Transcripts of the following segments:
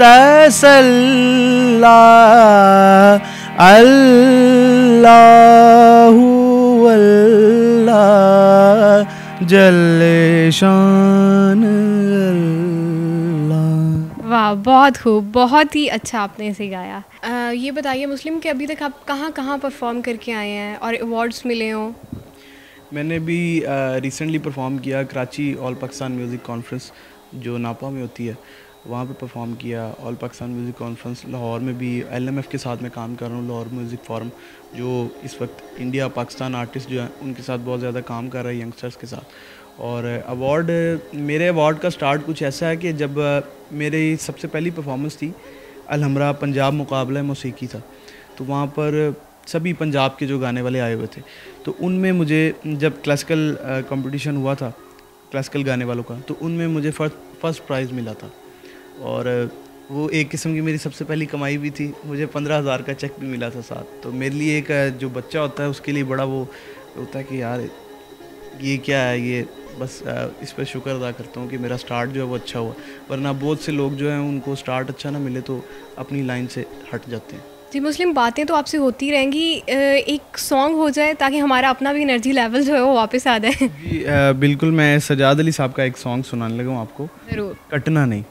तसल्ला अल्लाहु अल्लाह जल्ले शान अल्लाह। वाह, बहुत खूब, बहुत ही अच्छा आपने इसे गाया। ये बताइए मुस्लिम कि अभी तक आप कहाँ कहाँ परफॉर्म करके आए हैं और अवार्ड्स मिले हों? मैंने भी रिसेंटली परफॉर्म किया Karachi all Pakistan music conference जो नापा में होती है, वहाँ पे परफॉर्म किया। All Pakistan music conference Lahore में भी LMF के साथ मैं काम कर रहा हूँ, लाहौर म्यूज़िक फोरम, जो इस वक्त इंडिया पाकिस्तान आर्टिस्ट जो हैं उनके साथ बहुत ज़्यादा काम कर रहा है, यंगस्टर्स के साथ। और मेरे अवार्ड का स्टार्ट कुछ ऐसा है कि जब मेरी सबसे पहली परफॉर्मेंस थी अलहमरा पंजाब मुकाबला मौसीकी था, तो वहाँ पर सभी पंजाब के जो गाने वाले आए हुए थे, तो उनमें मुझे जब क्लासिकल कंपटीशन हुआ था क्लासिकल गाने वालों का, तो उनमें मुझे फर्स्ट प्राइज़ मिला था। और वो एक किस्म की मेरी सबसे पहली कमाई भी थी, मुझे 15,000 का चेक भी मिला था साथ। तो मेरे लिए एक जो बच्चा होता है उसके लिए बड़ा वो होता है कि यार ये क्या है, ये बस इस पर शुक्र अदा करता हूँ कि मेरा स्टार्ट जो है वो अच्छा हुआ, वरना बहुत से लोग जो हैं उनको स्टार्ट अच्छा ना मिले तो अपनी लाइन से हट जाते हैं। जी मुस्लिम, बातें तो आपसे होती रहेंगी, एक सॉन्ग हो जाए ताकि हमारा अपना भी एनर्जी लेवल जो है वो वापस आ जाए। जी बिल्कुल, मैं सजाद अली साहब का एक सॉन्ग सुनाने लगा हूँ आपको, ज़रूर। कटना नहीं।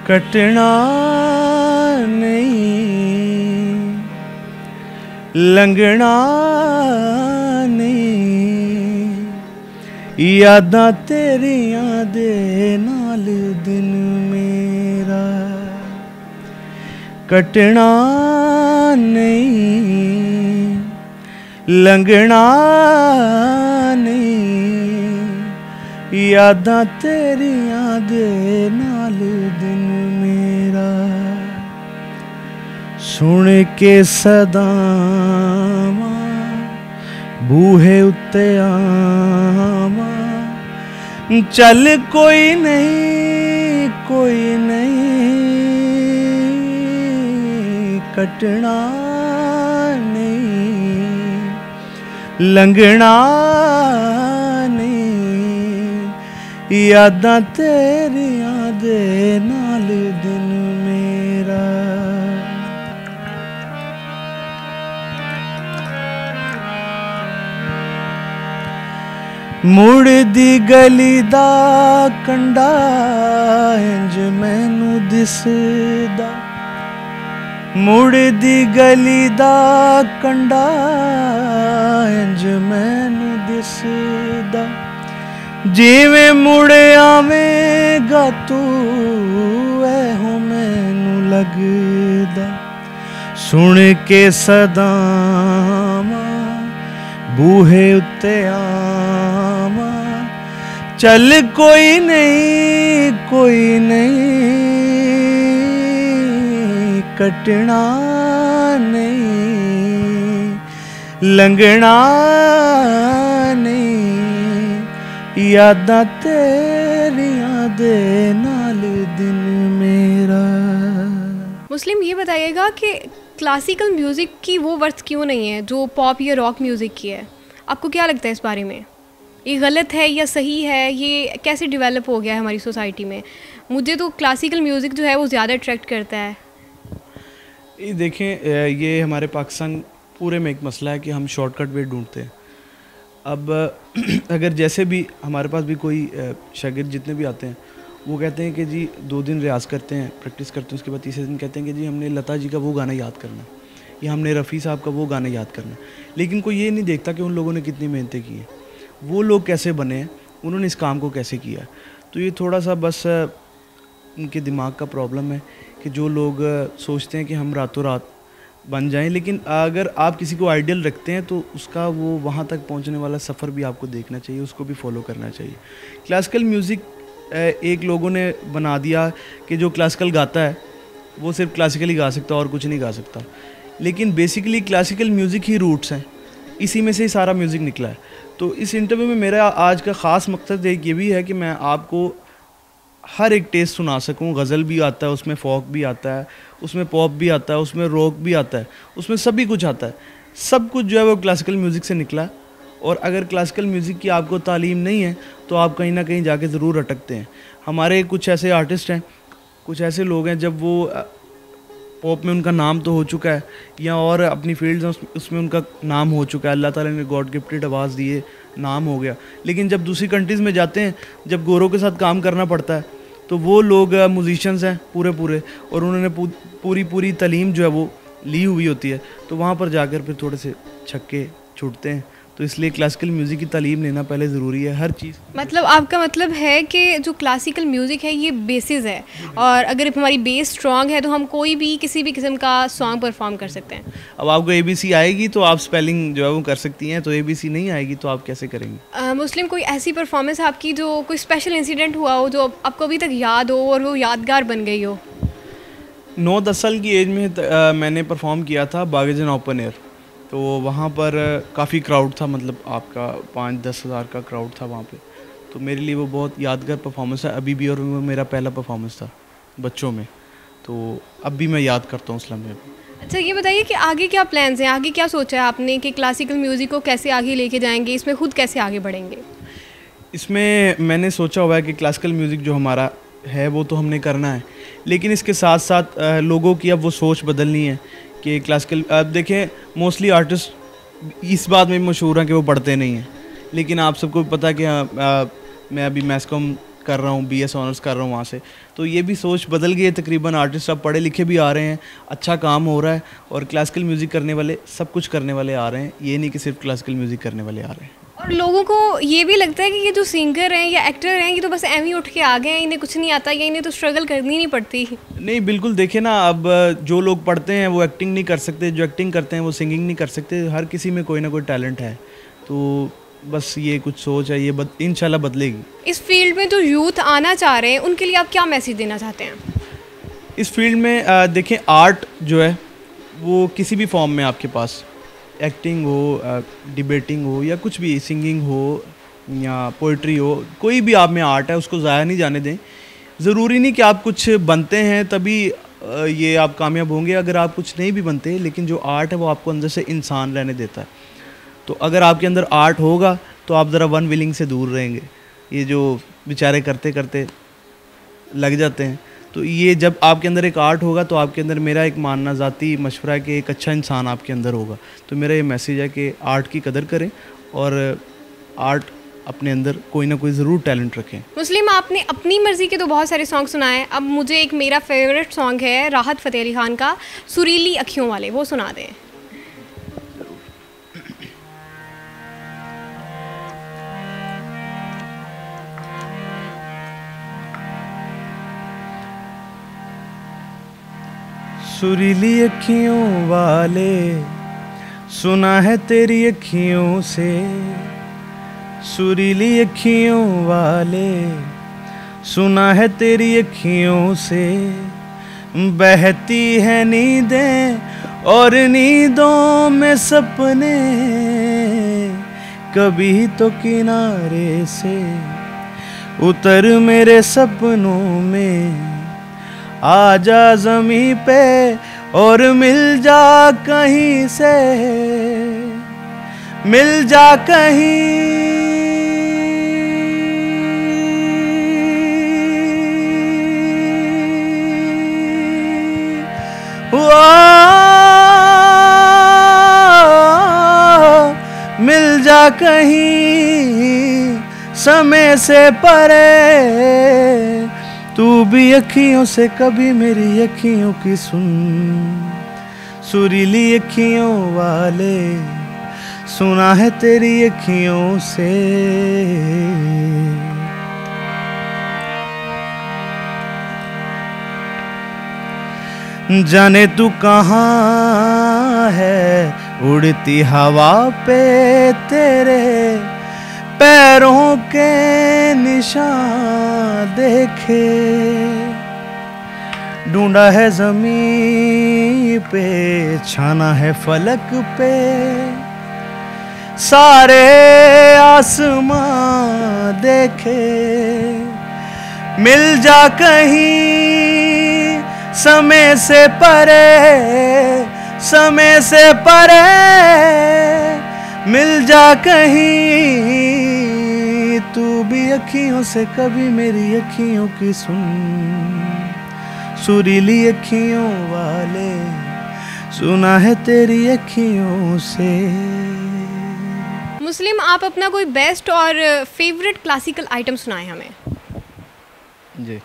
कटना नहीं, लंघना नहीं, यादां तेरियां दे नाल दिन मेरा कटना नहीं, लंघना नहीं, यादां तेरियां दे नाल दिन मेरा सुन के सदावां बूहे उत्ते आवां चल कोई नहीं कटना नहीं, लंघना नहीं, यादां तेरियां दे नाल दिन मेरा। मुड़ दी गली दा कंडा इंज मैनू दिसदा, मुड़ दी गली दा कंडा इंज मैनू दिसदा, जिवें मुड़ आवेगा तू ऐहो मैनू लगदा, सुन के सदावां बूहे उत्ते आवां चल कोई नहीं कटना नहीं, लंघना नहीं, यादां तेरियां दे नाल दिन मेरा। मुस्लिम, ये बताइएगा कि क्लासिकल म्यूज़िक की वो वर्थ क्यों नहीं है जो पॉप या रॉक म्यूज़िक की है? आपको क्या लगता है इस बारे में? ये गलत है या सही है? ये कैसे डेवलप हो गया है हमारी सोसाइटी में? मुझे तो क्लासिकल म्यूज़िक जो है वो ज़्यादा अट्रैक्ट करता है। ये देखें, ये हमारे पाकिस्तान पूरे में एक मसला है कि हम शॉर्टकट वे ढूंढते हैं। अब अगर जैसे भी हमारे पास भी कोई शागिर्द जितने भी आते हैं वो कहते हैं कि जी 2 दिन रियाज़ करते हैं, प्रैक्टिस करते हैं, उसके बाद तीसरे दिन कहते हैं कि जी हमने लता जी का वो गाना याद करना है या हमने रफ़ी साहब का वो गाना याद करना है। लेकिन कोई ये नहीं देखता कि उन लोगों ने कितनी मेहनतें की हैं, वो लोग कैसे बने हैं, उन्होंने इस काम को कैसे किया। तो ये थोड़ा सा बस उनके दिमाग का प्रॉब्लम है कि जो लोग सोचते हैं कि हम रातों रात बन जाएं, लेकिन अगर आप किसी को आइडियल रखते हैं तो उसका वो वहाँ तक पहुँचने वाला सफ़र भी आपको देखना चाहिए, उसको भी फॉलो करना चाहिए। क्लासिकल म्यूज़िक एक लोगों ने बना दिया कि जो क्लासिकल गाता है वो सिर्फ क्लासिकल ही गा सकता और कुछ नहीं गा सकता, लेकिन बेसिकली क्लासिकल म्यूज़िक ही रूट्स हैं, इसी में से ही सारा म्यूज़िक निकला है। तो इस इंटरव्यू में मेरा आज का ख़ास मकसद एक ये भी है कि मैं आपको हर एक टेस्ट सुना सकूं। गज़ल भी आता है उसमें, फ़ोक भी आता है उसमें, पॉप भी आता है उसमें, रॉक भी आता है उसमें, सभी कुछ आता है। सब कुछ जो है वो क्लासिकल म्यूज़िक से निकला। और अगर क्लासिकल म्यूज़िक की आपको तालीम नहीं है तो आप कहीं ना कहीं जाके ज़रूर अटकते हैं। हमारे कुछ ऐसे आर्टिस्ट हैं, कुछ ऐसे लोग हैं, जब वो पॉप में उनका नाम तो हो चुका है या और अपनी फील्ड उसमें उनका नाम हो चुका है, अल्लाह ताला ने गॉड गिफ्टेड आवाज़ दिए, नाम हो गया, लेकिन जब दूसरी कंट्रीज़ में जाते हैं, जब गोरों के साथ काम करना पड़ता है, तो वो लोग म्यूजिशियंस हैं पूरे पूरे, और उन्होंने पूरी तालीम जो है वो ली हुई होती है, तो वहाँ पर जाकर फिर थोड़े से छक्के छूटते हैं। तो इसलिए क्लासिकल म्यूज़िक की तालीम लेना पहले ज़रूरी है, हर चीज़। मतलब आपका मतलब है कि जो क्लासिकल म्यूज़िक है ये बेसिस है, और अगर हमारी बेस स्ट्रॉन्ग है तो हम कोई भी किसी भी किस्म का सॉन्ग परफॉर्म कर सकते हैं। अब आपको ABC आएगी तो आप स्पेलिंग जो है वो कर सकती हैं, तो ABC नहीं आएगी तो आप कैसे करेंगे? मुस्लिम, कोई ऐसी परफॉर्मेंस आपकी जो कोई स्पेशल इंसिडेंट हुआ हो जो आपको अभी तक याद हो और वो यादगार बन गई हो? 9-10 साल की एज में मैंने परफॉर्म किया था बागेजन ओपन एयर। तो वहाँ पर काफ़ी क्राउड था, मतलब आपका 5-10 हज़ार का क्राउड था वहाँ पे। तो मेरे लिए वो बहुत यादगार परफॉर्मेंस है अभी भी, और वो मेरा पहला परफॉर्मेंस था बच्चों में, तो अब भी मैं याद करता हूँ उस लम्हे को। अच्छा, ये बताइए कि आगे क्या प्लान्स हैं, आगे क्या सोचा है आपने कि क्लासिकल म्यूज़िक को कैसे आगे लेके जाएंगे, इसमें खुद कैसे आगे बढ़ेंगे? इसमें मैंने सोचा हुआ है कि क्लासिकल म्यूज़िक जो हमारा है वो तो हमने करना है, लेकिन इसके साथ साथ लोगों की अब वो सोच बदलनी है कि क्लासिकल, अब देखें मोस्टली आर्टिस्ट इस बात में मशहूर हैं कि वो पढ़ते नहीं हैं, लेकिन आप सबको पता है कि मैं अभी मैथ्स कॉम कर रहा हूँ, BS ऑनर्स कर रहा हूँ वहाँ से, तो ये भी सोच बदल गई है। तकरीबन आर्टिस्ट अब पढ़े लिखे भी आ रहे हैं, अच्छा काम हो रहा है, और क्लासिकल म्यूज़िक करने वाले, सब कुछ करने वाले आ रहे हैं, ये नहीं कि सिर्फ क्लासिकल म्यूज़िक करने वाले आ रहे हैं। और लोगों को ये भी लगता है कि ये जो सिंगर हैं या एक्टर हैं ये तो बस एम ही उठ के आ गए हैं, इन्हें कुछ नहीं आता या इन्हें तो स्ट्रगल करनी नहीं पड़ती। नहीं, बिल्कुल, देखिए ना, अब जो लोग पढ़ते हैं वो एक्टिंग नहीं कर सकते, जो एक्टिंग करते हैं वो सिंगिंग नहीं कर सकते, हर किसी में कोई ना कोई टैलेंट है। तो बस ये कुछ सोच है, ये इंशाल्लाह बदलेगी। इस फील्ड में जो यूथ आना चाह रहे हैं उनके लिए आप क्या मैसेज देना चाहते हैं? इस फील्ड में देखें, आर्ट जो है वो किसी भी फॉर्म में आपके पास, एक्टिंग हो, डिबेटिंग हो, या कुछ भी, सिंगिंग हो या पोइट्री हो, कोई भी आप में आर्ट है उसको ज़ाया नहीं जाने दें। ज़रूरी नहीं कि आप कुछ बनते हैं तभी ये आप कामयाब होंगे, अगर आप कुछ नहीं भी बनते, लेकिन जो आर्ट है वो आपको अंदर से इंसान रहने देता है। तो अगर आपके अंदर आर्ट होगा तो आप ज़रा वन विलिंग से दूर रहेंगे, ये जो बेचारे करते करते लग जाते हैं। तो ये जब आपके अंदर एक आर्ट होगा तो आपके अंदर, मेरा एक मानना ज़ाती मशवरा है कि एक अच्छा इंसान आपके अंदर होगा। तो मेरा ये मैसेज है कि आर्ट की कदर करें और आर्ट अपने अंदर कोई ना कोई ज़रूर टैलेंट रखें। मुस्लिम, आपने अपनी मर्ज़ी के तो बहुत सारे सॉन्ग सुनाए, अब मुझे एक मेरा फेवरेट सॉन्ग है राहत फ़तेह अली खान का, सुरीली अखियों वाले, वो सुना दें। सुरीली अखियों वाले, सुना है तेरी अखियों से, सुरीली अखियों वाले, सुना है तेरी अखियों से, बहती है नींदें और नींदों में सपने, कभी तो किनारे से उतर मेरे सपनों में, आजा ज़मीं पे और मिल जा कहीं से, मिल जा कहीं, मिल जा कहीं समय से परे, तू भी अखियों से कभी मेरी अखियों की सुन, सुरीली अखियों वाले, सुना है तेरी अखियों से। जाने तू कहाँ है, उड़ती हवा पे तेरे पैरों के निशान देखे, ढूंढा है ज़मीं पे, छाना है फलक पे, सारे आसमां देखे, मिल जा कहीं समय से परे, समय से परे, मिल जा कहीं तू भी अखियों से कभी मेरी अखियों की सुन, सुरीली अखियों वाले सुना है तेरी अखियों से। मुस्लिम, आप अपना कोई बेस्ट और फेवरेट क्लासिकल आइटम सुनाएं हमें। जी,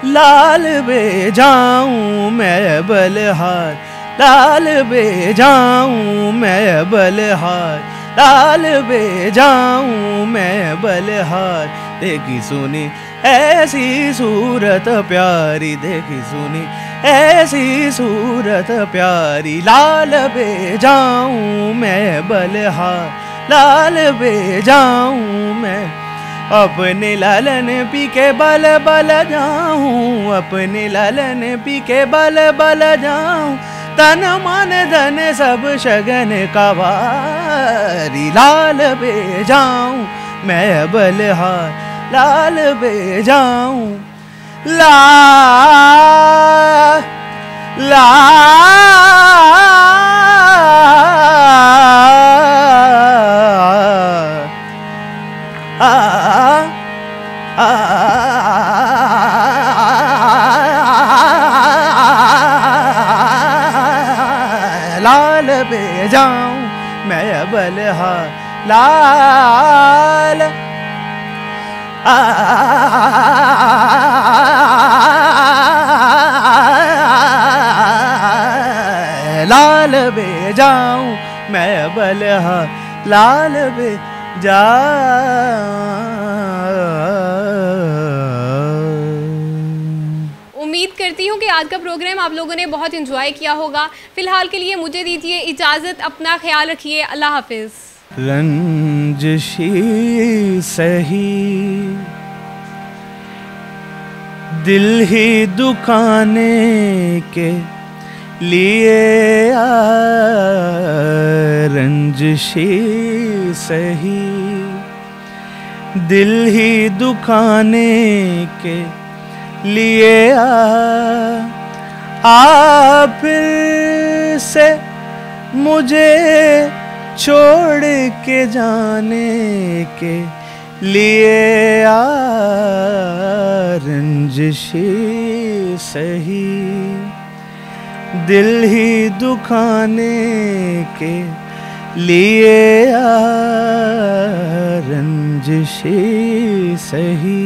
लाल बे जाऊं मैं बलहार, लाल बे जाऊं मैं बलहार, लाल बे जाऊं मैं बलहार, देखी सुनी ऐसी सूरत प्यारी, देखी सुनी ऐसी सूरत प्यारी, लाल बे जाऊं मैं बलहार, लाल बे जाऊं मैं अपने लालन पी के बल बल जाऊं, अपने लालन पी के बल बल जाऊं, तन मन धन सब शगन का भारी, लाल बे जाऊं मैं बलहार, लाल बे जाऊं, ला ला लाल बे जाऊं मैं बलहार, लाल लाल बे जाऊं मैं बलहार, लाल बे उम्मीद करती हूँ कि आज का प्रोग्राम आप लोगों ने बहुत एंजॉय किया होगा। फिलहाल के लिए मुझे दीजिए इजाज़त, अपना ख्याल रखिए, अल्लाह हाफिज़। रंजिशी सही दिल ही दुखाने के लिए रंजिशी सही दिल ही दुखाने के लिए फिर से मुझे छोड़ के जाने के लिए रंजिशी सही दिल ही दुखाने के लिए रंजिशी सही।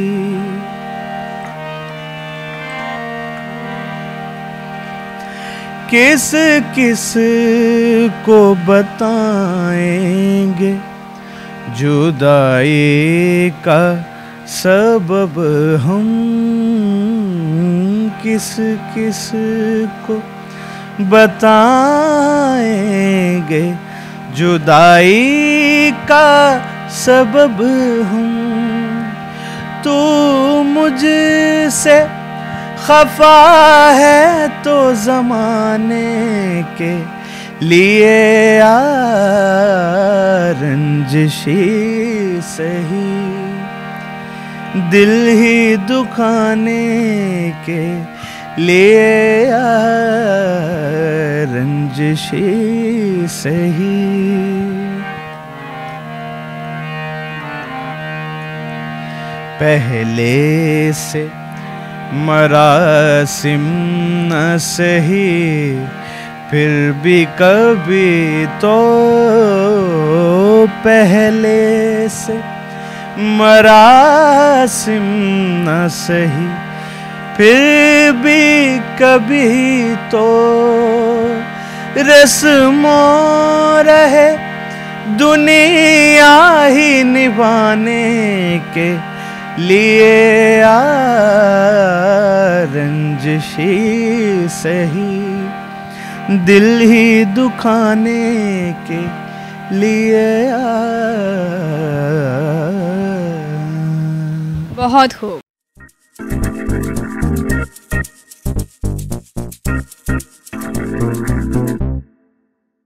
किस किस को बताएंगे जुदाई का सबब हम, किस किस को बताएंगे जुदाई का सबब हम। तू मुझसे खफा है तो ज़माने के लिए रंजिशी सही दिल ही दुखाने के लिए रंजिशी सही। पहले से मरासिम न सही फिर भी कभी तो पहले से मरासिम न सही फिर भी कभी तो रस्मों रहे दुनिया ही निभाने के लिए रंजिशी सही दिल ही दुखाने के लिए बहुत खूब।